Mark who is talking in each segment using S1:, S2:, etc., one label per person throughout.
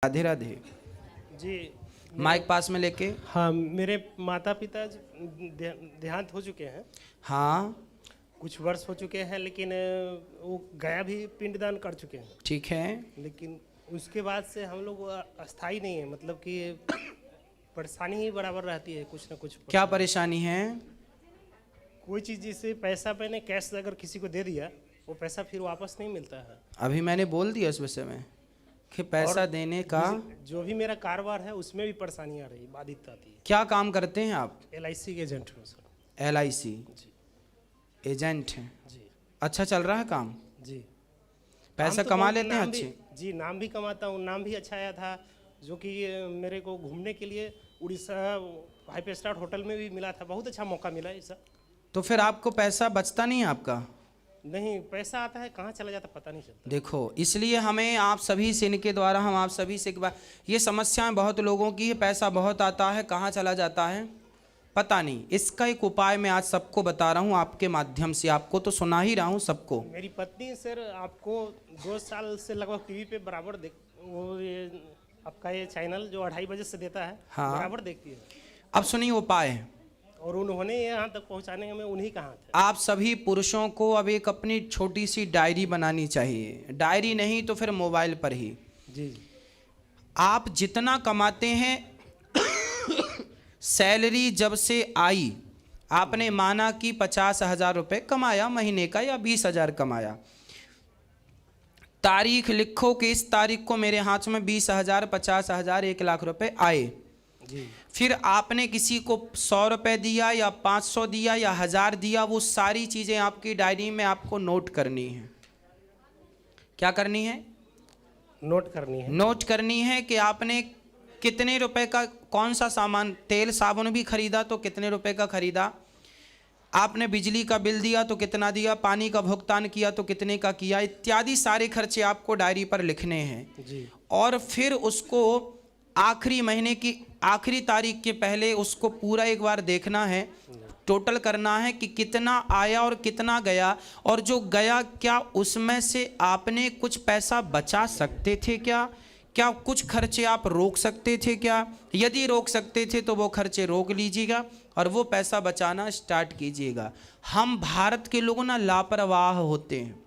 S1: राधे राधे।
S2: जी
S1: mic पास में लेके।
S2: हाँ, मेरे माता पिता देहांत हो चुके हैं।
S1: हाँ
S2: कुछ वर्ष हो चुके हैं, लेकिन वो गया भी पिंडदान कर चुके हैं।
S1: ठीक है।
S2: लेकिन उसके बाद से हम लोग अस्थाई नहीं है, मतलब कि परेशानी ही बराबर रहती है, कुछ ना कुछ।
S1: क्या परेशानी है?
S2: कोई चीज़ जैसे पैसा मैंने कैश अगर किसी को दे दिया, वो पैसा फिर वापस नहीं मिलता है।
S1: अभी मैंने बोल दिया इस विषय में कि पैसा देने का
S2: जो भी मेरा कारोबार है उसमें भी परेशानी आ रही है, बाधित आती है।
S1: क्या काम करते हैं आप?
S2: LIC के एजेंट हूँ सर।
S1: LIC
S2: जी
S1: एजेंट हैं?
S2: जी
S1: अच्छा चल रहा है काम?
S2: जी।
S1: पैसा
S2: तो
S1: कमा
S2: बहुत
S1: लेते हैं
S2: नाम
S1: अच्छे?
S2: जी, नाम भी कमाता हूँ। नाम भी अच्छा आया था, जो कि मेरे को घूमने के लिए उड़ीसा 5 स्टार होटल में भी मिला था। बहुत अच्छा मौका मिला ये सब।
S1: तो फिर आपको पैसा बचता नहीं है आपका?
S2: नहीं, पैसा आता है कहाँ चला जाता पता नहीं चलता।
S1: देखो, इसलिए हमें आप सभी से, इनके द्वारा हम आप सभी से ये समस्याएं बहुत लोगों की है, पैसा बहुत आता है कहाँ चला जाता है पता नहीं। इसका एक उपाय मैं आज सबको बता रहा हूँ आपके माध्यम से। आपको तो सुना ही रहा हूँ सबको।
S2: मेरी पत्नी सर आपको 2 साल से लगभग टीवी पे बराबर देख, वो ये आपका ये चैनल जो 2:30 बजे से देता है,
S1: हाँ।
S2: बराबर देखती है।
S1: अब सुनिए उपाय है,
S2: और उन्होंने यहाँ तक पहुँचाने में उन्हीं का हाथ है।
S1: आप सभी पुरुषों को अब एक अपनी छोटी सी डायरी बनानी चाहिए। डायरी नहीं तो फिर मोबाइल पर ही।
S2: जी।
S1: आप जितना कमाते हैं सैलरी जब से आई, आपने माना कि 50,000 रुपये कमाया महीने का या 20,000 कमाया, तारीख लिखो कि इस तारीख को मेरे हाथ में 20,000, 50,000, 1,00,000 रुपये आए।
S2: जी।
S1: फिर आपने किसी को 100 रुपये दिया या 500 दिया या 1000 दिया, वो सारी चीज़ें आपकी डायरी में आपको नोट करनी है। क्या करनी है?
S2: नोट करनी है।
S1: नोट करनी है कि आपने कितने रुपए का कौन सा सामान, तेल साबुन भी खरीदा तो कितने रुपए का खरीदा, आपने बिजली का बिल दिया तो कितना दिया, पानी का भुगतान किया तो कितने का किया, इत्यादि सारे खर्चे आपको डायरी पर लिखने हैं।
S2: जी।
S1: और फिर उसको आखिरी महीने की आखिरी तारीख के पहले उसको पूरा एक बार देखना है, टोटल करना है कि कितना आया और कितना गया, और जो गया क्या उसमें से आपने कुछ पैसा बचा सकते थे क्या कुछ खर्चे आप रोक सकते थे क्या? यदि रोक सकते थे तो वो खर्चे रोक लीजिएगा और वो पैसा बचाना स्टार्ट कीजिएगा। हम भारत के लोग ना लापरवाह होते हैं।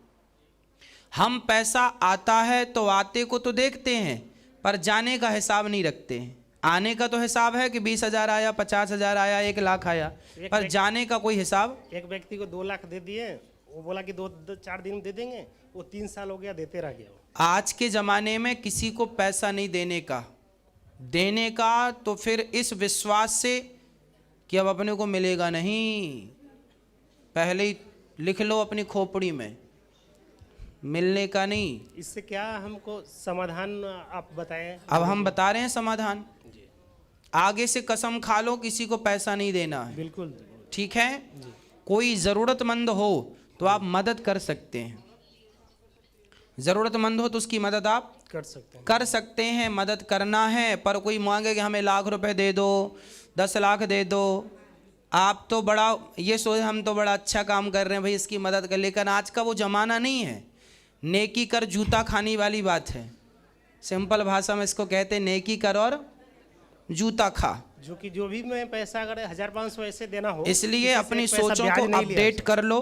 S1: हम पैसा आता है तो आते को तो देखते हैं पर जाने का हिसाब नहीं रखते हैं। आने का तो हिसाब है कि 20,000 आया, 50,000 आया, 1,00,000 आया, पर जाने का कोई हिसाब।
S2: एक व्यक्ति को 2 लाख दे दिए, वो बोला कि 2-4 दिन में दे देंगे, वो 3 साल हो गया देते रह गया।
S1: आज के ज़माने में किसी को पैसा नहीं देने का तो फिर इस विश्वास से कि अब अपने को मिलेगा नहीं, पहले ही लिख लो अपनी खोपड़ी में, मिलने का नहीं।
S2: इससे क्या हमको समाधान आप बताएं?
S1: अब हम बता रहे हैं समाधान। आगे से कसम खा लो किसी को पैसा नहीं देना है।
S2: बिल्कुल।
S1: ठीक है? कोई ज़रूरतमंद हो तो आप मदद कर सकते हैं। ज़रूरतमंद हो तो उसकी मदद आप कर सकते हैं। मदद करना है, पर कोई मांगे कि हमें 1,00,000 रुपए दे दो, 10 लाख दे दो, आप तो बड़ा ये सोच हम तो बड़ा अच्छा काम कर रहे हैं भाई इसकी मदद कर, लेकिन आज का वो ज़माना नहीं है। नेकी कर जूता खाने वाली बात है। सिंपल भाषा में इसको कहते हैं नेकी कर और जूता खा।
S2: जो भी मैं पैसा अगर 1,500 ऐसे देना हो,
S1: इसलिए अपनी सोचों को अपडेट कर लो।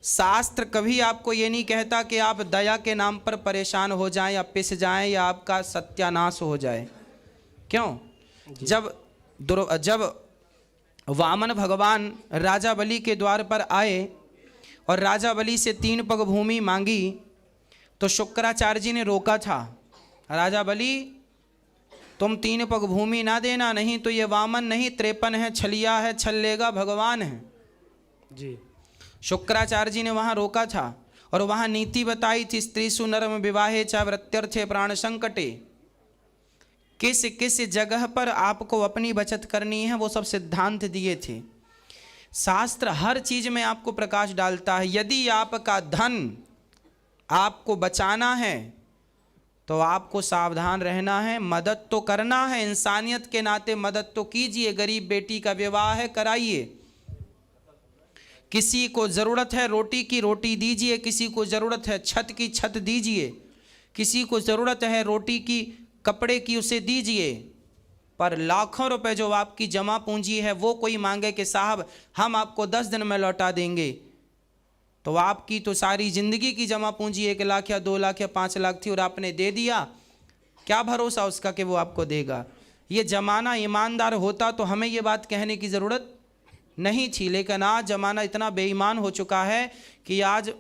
S1: शास्त्र कभी आपको ये नहीं कहता कि आप दया के नाम पर परेशान हो जाएं या पिस जाएं या आपका सत्यानाश हो जाए। क्यों? जब वामन भगवान राजा बलि के द्वार पर आए और राजा बलि से 3 पग भूमि मांगी तो शुक्राचार्य जी ने रोका था, राजा बलि तुम 3 पग भूमि ना देना, नहीं तो ये वामन नहीं 53 है, छलिया है, छल लेगा भगवान है
S2: जी।
S1: शुक्राचार्य जी ने वहाँ रोका था और वहाँ नीति बताई थी, स्त्रीसु नरम विवाहे च वृत्त्यर्थे प्राण संकटे। किस किस जगह पर आपको अपनी बचत करनी है वो सब सिद्धांत दिए थे। शास्त्र हर चीज में आपको प्रकाश डालता है। यदि आपका धन आपको बचाना है तो आपको सावधान रहना है, मदद तो करना है, इंसानियत के नाते मदद तो कीजिए। गरीब बेटी का विवाह है कराइए, किसी को ज़रूरत है रोटी की रोटी दीजिए, किसी को ज़रूरत है छत की छत दीजिए, किसी को ज़रूरत है रोटी की, कपड़े की, उसे दीजिए। पर लाखों रुपए जो आपकी जमा पूंजी है वो कोई मांगे कि साहब हम आपको 10 दिन में लौटा देंगे, तो आपकी तो सारी ज़िंदगी की जमा पूंजी 1 लाख या 2 लाख या 5 लाख थी और आपने दे दिया, क्या भरोसा उसका कि वो आपको देगा। ये ज़माना ईमानदार होता तो हमें ये बात कहने की ज़रूरत नहीं थी, लेकिन आज ज़माना इतना बेईमान हो चुका है कि आज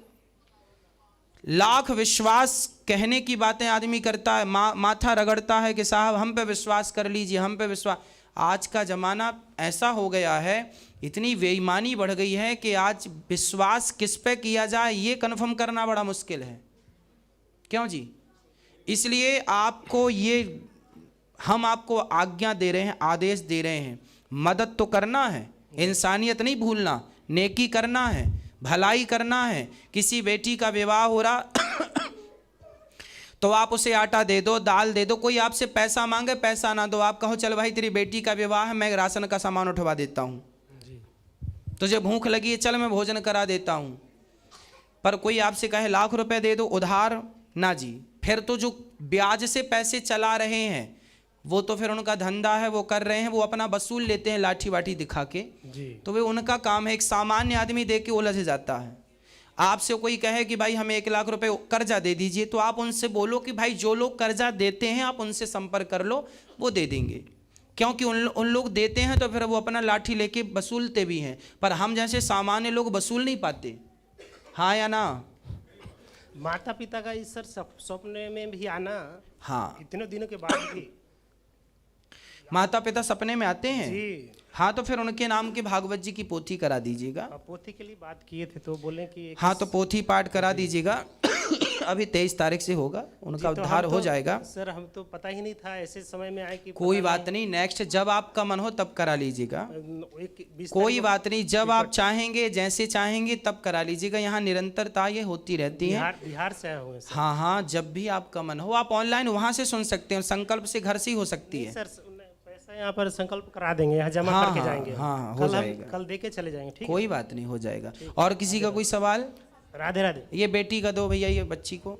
S1: लाख विश्वास कहने की बातें आदमी करता है, माथा रगड़ता है कि साहब हम पे विश्वास कर लीजिए, हम पे विश्वास। आज का ज़माना ऐसा हो गया है, इतनी बेईमानी बढ़ गई है कि आज विश्वास किस पे किया जाए ये कन्फर्म करना बड़ा मुश्किल है। क्यों जी? इसलिए आपको ये हम आपको आज्ञा दे रहे हैं, आदेश दे रहे हैं, मदद तो करना है, इंसानियत नहीं भूलना, नेकी करना है, भलाई करना है। किसी बेटी का विवाह हो रहा तो आप उसे आटा दे दो, दाल दे दो। कोई आपसे पैसा मांगे, पैसा ना दो, आप कहो चल भाई तेरी बेटी का विवाह है, मैं राशन का सामान उठवा देता हूँ, तुझे भूख लगी है चल मैं भोजन करा देता हूँ। पर कोई आपसे कहे लाख रुपए दे दो उधार, ना जी। फिर तो जो ब्याज से पैसे चला रहे हैं वो तो फिर उनका धंधा है, वो कर रहे हैं, वो अपना वसूल लेते हैं लाठी वाठी दिखा के जी। तो वे उनका काम है। एक सामान्य आदमी दे के उलझ जाता है। आपसे कोई कहे कि भाई हमें 1 लाख रुपए कर्जा दे दीजिए, तो आप उनसे बोलो कि भाई जो लोग कर्जा देते हैं आप उनसे संपर्क कर लो, वो दे देंगे। क्योंकि उन लोग देते हैं तो फिर वो अपना लाठी लेके वसूलते भी हैं, पर हम जैसे सामान्य लोग वसूल नहीं पाते। हाँ या ना?
S2: माता पिता का इस सर सपने में भी आना,
S1: हाँ,
S2: इतने दिनों के बाद भी
S1: माता पिता सपने में आते हैं
S2: जी।
S1: हाँ, तो फिर उनके नाम के भागवत जी की पोथी करा दीजिएगा।
S2: पोथी के लिए बात किए थे तो बोले कि
S1: हाँ, तो पोथी पाठ करा दीजिएगा। अभी 23 तारीख से होगा, उनका उद्धार हो जाएगा।
S2: सर हम तो पता ही नहीं था ऐसे समय में आए कि
S1: कोई बात नहीं, नेक्स्ट जब आपका मन हो तब करा लीजिएगा। कोई बात नहीं, जब आप चाहेंगे, जैसे चाहेंगे तब करा लीजिएगा। यहाँ निरंतरता ये होती रहती है।
S2: बिहार से आए हुए।
S1: हाँ हाँ, जब भी आपका मन हो आप ऑनलाइन वहाँ से सुन सकते हैं। संकल्प से घर से ही हो सकती है।
S2: सर पैसा यहाँ पर संकल्प करा देंगे, यहाँ जमा करके जाएंगे।
S1: हाँ, हो जाएगा,
S2: कल दे के चले जाएंगे। ठीक,
S1: कोई बात नहीं, हो जाएगा। और किसी का कोई सवाल?
S2: राधे राधे।
S1: ये बेटी का दो भैया, ये बच्ची को।